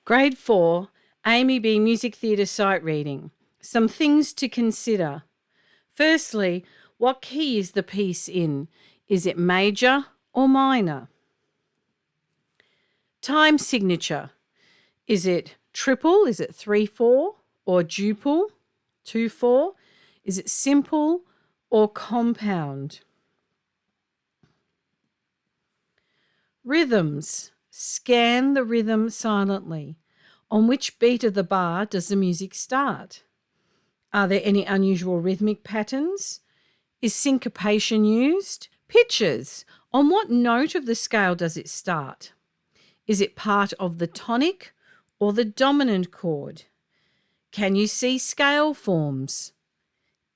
Grade 4, AMEB Music Theatre Sight Reading. Some things to consider. Firstly, what key is the piece in? Is it major or minor? Time signature. Is it triple? Is it 3/4 or duple? 2/4? Is it simple or compound? Rhythms. Scan the rhythm silently. On which beat of the bar does the music start? Are there any unusual rhythmic patterns? Is syncopation used? Pitches. On what note of the scale does it start? Is it part of the tonic or the dominant chord? Can you see scale forms?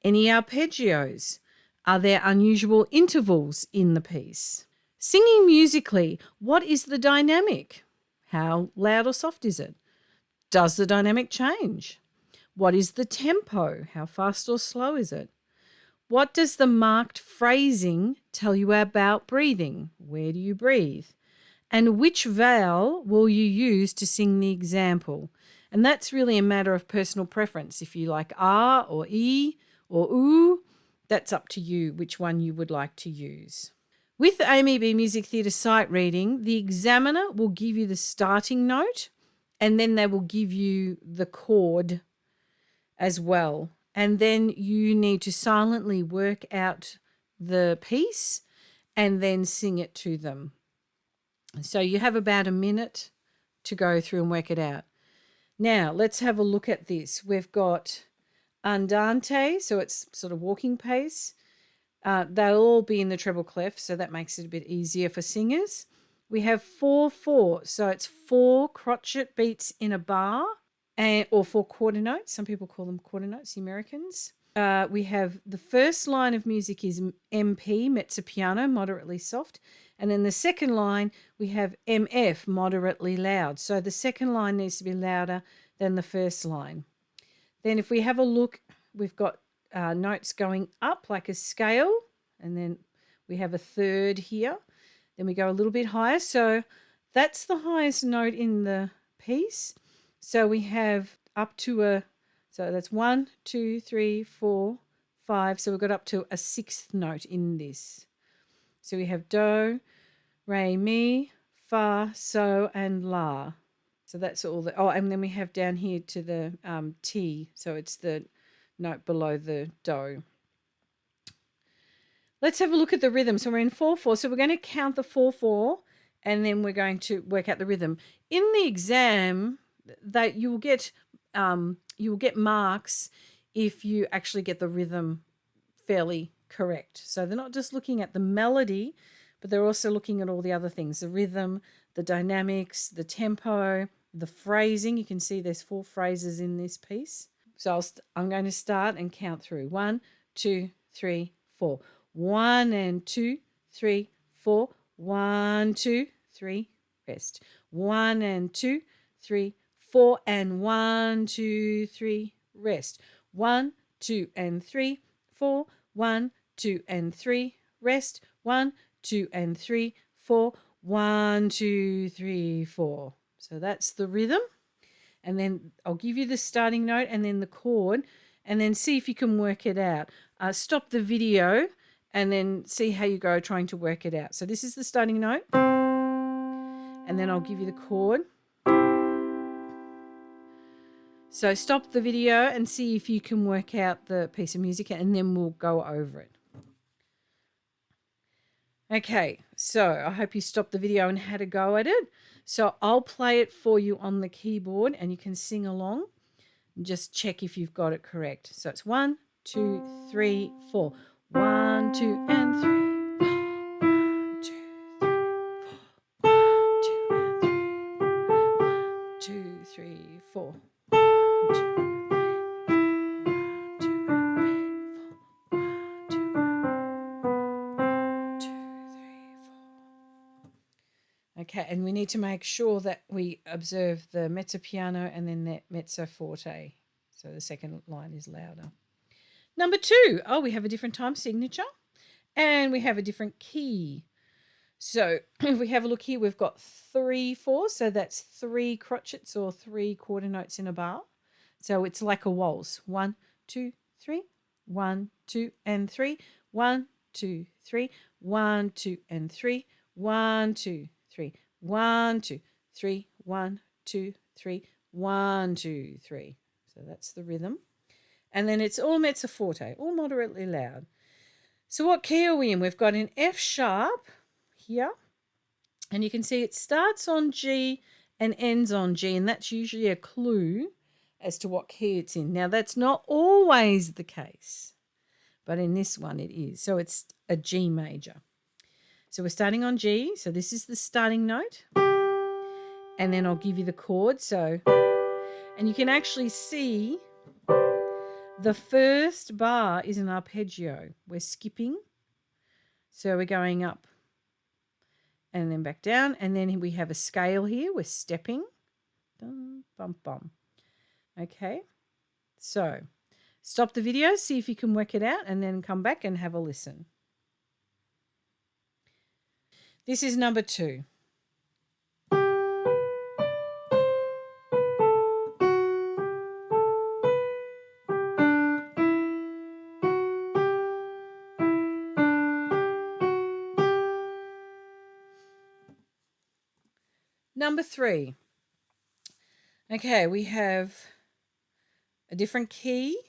Any arpeggios? Are there unusual intervals in the piece? Singing musically, what is the dynamic? How loud or soft is it? Does the dynamic change? What is the tempo? How fast or slow is it? What does the marked phrasing tell you about breathing? Where do you breathe? And which vowel will you use to sing the example? And that's really a matter of personal preference. If you like ah or e or oo, that's up to you which one you would like to use. With AMEB Music Theatre Sight Reading, the examiner will give you the starting note and then they will give you the chord as well. And then you need to silently work out the piece and then sing it to them. So you have about a minute to go through and work it out. Now, let's have a look at this. We've got andante, so it's sort of walking pace. They'll all be in the treble clef, so that makes it a bit easier for singers. We have 4/4, so it's 4 crotchet beats in a bar, or 4 quarter notes. Some people call them quarter notes, the Americans. We have the first line of music is MP, mezzo piano, moderately soft. And then the second line, we have MF, moderately loud. So the second line needs to be louder than the first line. Then if we have a look, we've got notes going up like a scale, and then we have a third here. Then we go a little bit higher. So that's the highest note in the piece. So we have up to so that's 1, 2, 3, 4, 5. So we've got up to a 6th note in this. So we have do, re, mi, fa, so, and la. So that's all and then we have down here to the T. So it's the note below the do. Let's have a look at the rhythm. So we're in 4/4. So we're going to count the 4/4 and then we're going to work out the rhythm. In the exam, that you will get marks if you actually get the rhythm fairly correct. So they're not just looking at the melody, but they're also looking at all the other things, the rhythm, the dynamics, the tempo, the phrasing. You can see there's 4 phrases in this piece. So I'm going to start and count through. 1, 2, 3, 4. 1 and 2, 3, 4. 1, 2, 3, rest. 1 and 2, 3, 4, and 1, 2, 3, rest. 1, 2, and 3, 4. 1, 2, and 3, rest. 1, 2, and 3, 4. 1, 2, 3, 4. So that's the rhythm. And then I'll give you the starting note and then the chord, and then see if you can work it out. Stop the video and then see how you go trying to work it out. So this is the starting note, and then I'll give you the chord. So stop the video and see if you can work out the piece of music, and then we'll go over it. Okay, so I hope you stopped the video and had a go at it. So I'll play it for you on the keyboard and you can sing along and just check if you've got it correct. So it's 1, 2, 3, 4. 1, 2, and 3. 1, 2, 3, 4. 1, 2, and 3. 1, 2, 3, 4. 1, 2, Okay, and we need to make sure that we observe the mezzo piano and then the mezzo forte. So the second line is louder. Number 2, we have a different time signature and we have a different key. So if we have a look here, we've got 3/4, so that's 3 crotchets or 3 quarter notes in a bar. So it's like a waltz. 1, 2, 3, 1, 2, and 3, 1, 2, 3, 1, 2, and 3, 1, 2, 3, 1, 2, 3, 1, 2, 3, 1, 2, 3. So that's the rhythm. And then it's all mezzo forte, all moderately loud. So what key are we in? We've got an F sharp here, and you can see it starts on G and ends on G, and that's usually a clue as to what key it's in. Now, that's not always the case, but in this one it is. So it's a G major. So we're starting on G, so this is the starting note, and then I'll give you the chord. So, and you can actually see the first bar is an arpeggio. We're skipping, so we're going up and then back down, and then we have a scale here. We're stepping. Dum, bum, bum. Okay, so stop the video, see if you can work it out, and then come back and have a listen. This is number 2. Number 3. Okay, we have a different key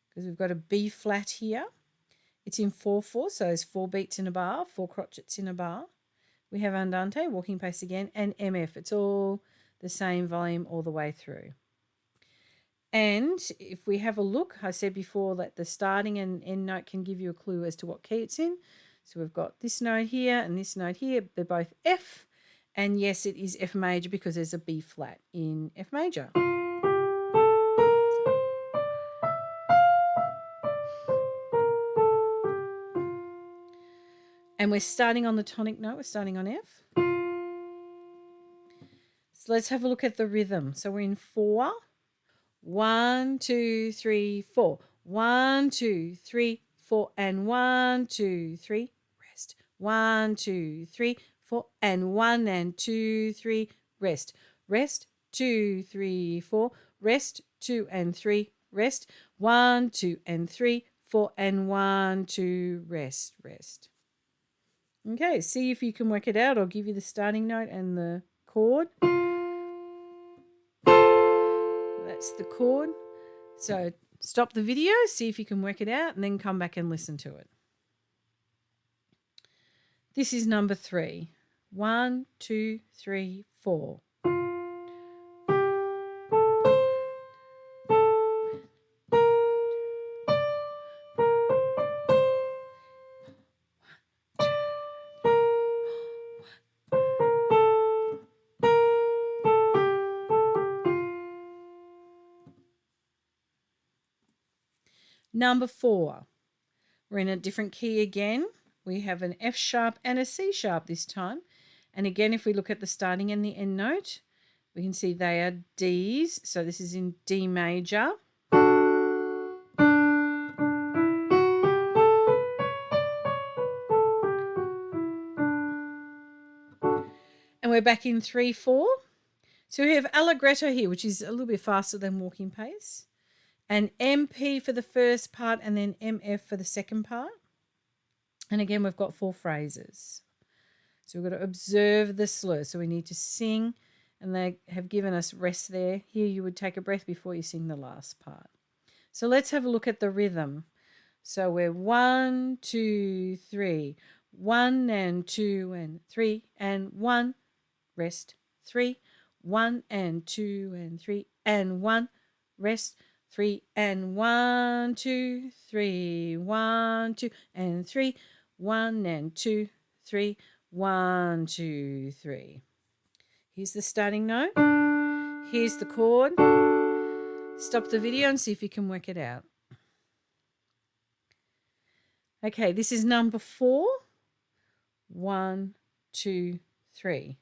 because we've got a B flat here. It's in 4/4, so it's 4 beats in a bar, 4 crotchets in a bar. We have andante, walking pace again, and MF. It's all the same volume all the way through. And if we have a look, I said before that the starting and end note can give you a clue as to what key it's in. So we've got this note here and this note here. They're both F. And yes, it is F major because there's a B flat in F major. And we're starting on the tonic note. We're starting on F. So let's have a look at the rhythm. So we're in 4. 1, 2, 3, 4. 1, 2, 3, 4, and 1, 2, 3. Rest. 1, 2, 3, 4, and 1 and 2, 3. Rest. Rest. 2, 3, 4. Rest. 2 and 3. Rest. 1, 2, and 3, 4, and 1, 2. Rest. Rest. Okay, see if you can work it out. I'll give you the starting note and the chord. That's the chord. So stop the video, see if you can work it out, and then come back and listen to it. This is number 3. 1, 2, 3, 4. Number 4. We're in a different key again. We have an F sharp and a C sharp this time. And again, if we look at the starting and the end note, we can see they are Ds. So this is in D major. And we're back in 3/4. So we have allegretto here, which is a little bit faster than walking pace. And MP for the first part and then MF for the second part. And again, we've got 4 phrases. So we've got to observe the slur. So we need to sing, and they have given us rest there. Here you would take a breath before you sing the last part. So let's have a look at the rhythm. So we're 1, 2, 3. 1 and 2 and 3 and 1. Rest. 3. 1 and 2 and 3 and 1. Rest. 3 and 1, 2, 3. 1, 2 and 3. 1 and 2, 3. 1, 2, 3. Here's the starting note. Here's the chord. Stop the video and see if you can work it out. Okay, this is number 4. 1, 2, 3.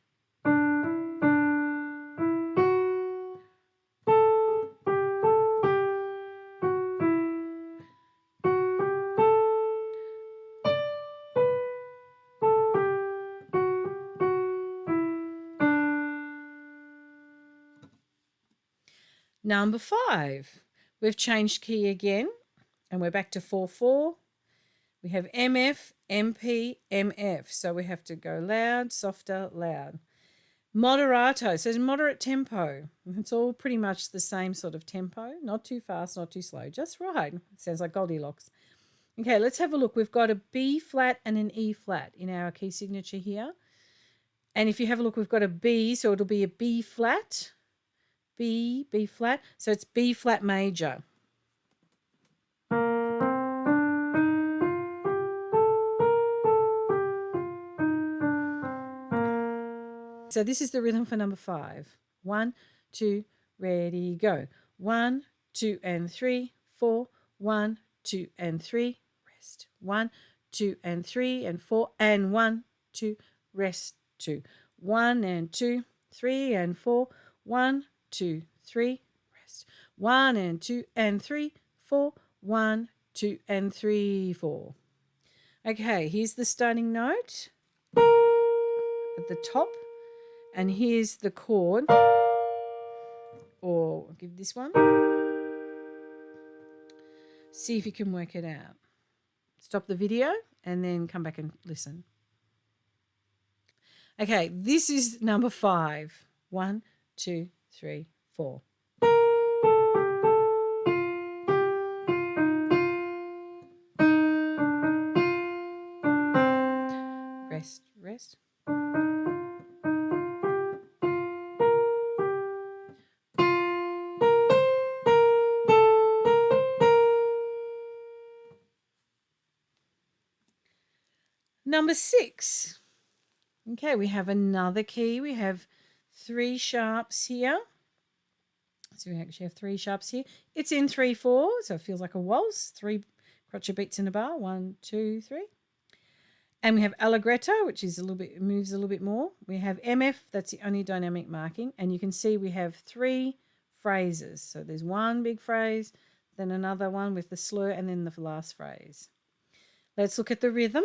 Number 5. We've changed key again and we're back to 4/4. We have MF, MP, MF. So we have to go loud, softer, loud. Moderato, so it's moderate tempo. It's all pretty much the same sort of tempo. Not too fast, not too slow. Just right. Sounds like Goldilocks. Okay, let's have a look. We've got a B flat and an E flat in our key signature here. And if you have a look, we've got a B, so it'll be a B flat, B flat. So it's B flat major. So this is the rhythm for number 5. 1, 2, ready, go. 1, 2, and 3, 4. 1, 2, and 3, rest. 1, 2, and 3, and 4, and 1, 2, rest. 2. 1 and 2, 3 and 4. 1, 2, 3, rest. 1 and 2 and 3, 4. 1, 2, and 3, 4. Okay, here's the starting note at the top. And here's the chord, or I'll give this one. See if you can work it out. Stop the video and then come back and listen. Okay, this is number 5. 1, 2, 3, 4. Rest, rest. Number 6. Okay, we have another key. We have 3 sharps here. So we actually have 3 sharps here. It's in 3/4, so it feels like a waltz. 3 crochet beats in a bar. 1, 2, 3. And we have allegretto, which is moves a little bit more. We have MF, that's the only dynamic marking. And you can see we have 3 phrases. So there's one big phrase, then another one with the slur, and then the last phrase. Let's look at the rhythm.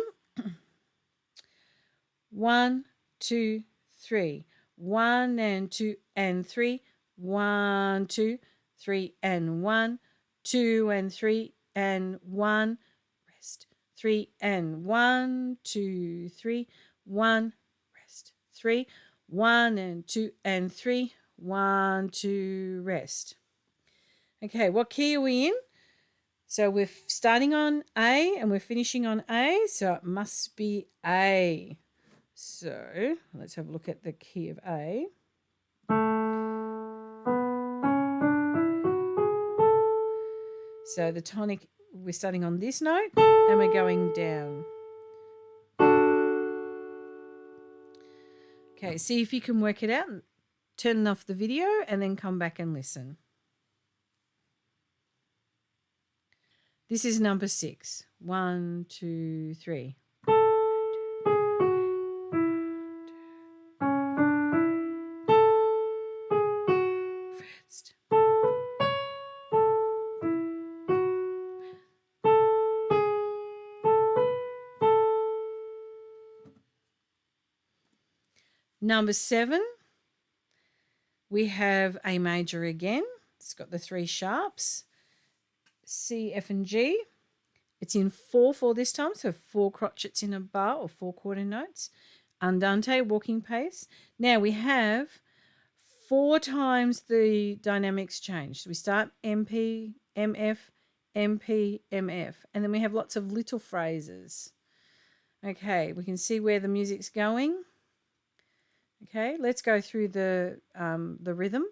1, 2, 3. 1 and 2 and 3. 1, 2, 3 and 1. 2 and 3 and 1. Rest. 3 and 1, 2, 3, 1, rest. 3, 1 and 2 and 3, 1, 2, rest. Okay, what key are we in? So we're starting on A and we're finishing on A, so it must be A. So let's have a look at the key of A. So the tonic, we're starting on this note and we're going down. Okay, see if you can work it out. Turn off the video and then come back and listen. This is number 6. 1, 2, 3. Rest. Number 7, we have A major again. It's got the 3 sharps, C, F, and G. It's in 4/4 this time, so 4 crotchets in a bar or 4 quarter notes. Andante, walking pace. Now we have 4 times the dynamics changed. We start MP, MF, MP, MF, and then we have lots of little phrases. Okay, we can see where the music's going. Okay, let's go through the rhythm.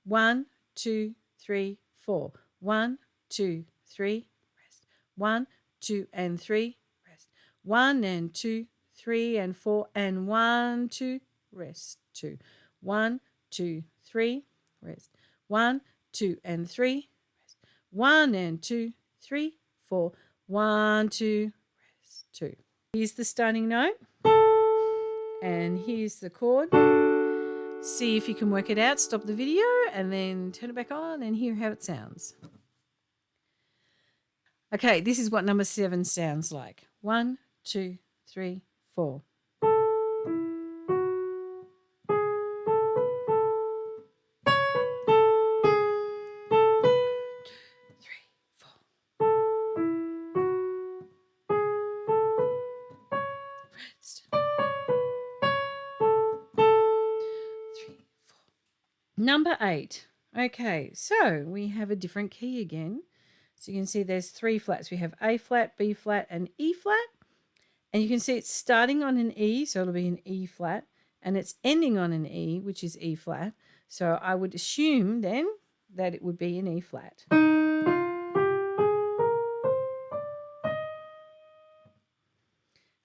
1, 2, 3, 4. 1, 2, 3, rest. 1, 2, and 3, rest. 1 and 2, 3 and 4, and 1, 2, rest. 2. 1, 2, 3, rest. 1, 2, and 3, rest. 1 and 2, 3, 4. 1, 2, rest. 2. Here's the starting note. And here's the chord. See if you can work it out. Stop the video and then turn it back on and hear how it sounds. Okay, this is what number 7 sounds like. 1, 2, 3, 4. Number 8. Okay, so we have a different key again. So you can see there's 3 flats. We have A flat, B flat, and E flat. And you can see it's starting on an E, so it'll be an E flat, and it's ending on an E, which is E flat. So I would assume then that it would be an E flat.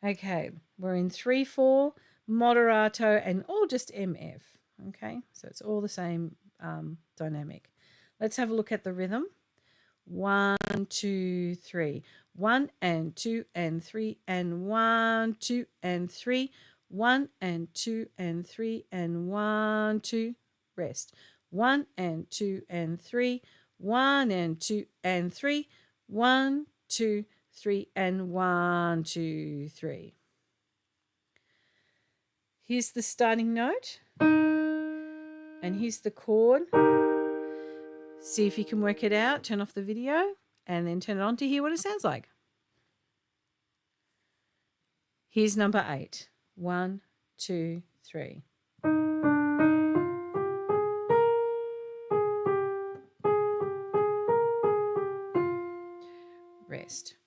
Okay, we're in 3/4, moderato, and all just MF. Okay, so it's all the same dynamic. Let's have a look at the rhythm. 1, 2, 3. 1 and 2 and 3 and 1, 2 and 3. 1 and 2 and 3 and 1, 2. Rest. 1 and 2 and 3. 1 and 2 and 3. 1, 2, 3 and 1, 2, 3. Here's the starting note. And here's the chord. See if you can work it out. Turn off the video and then turn it on to hear what it sounds like. Here's number 8. 1, 2, 3. Rest.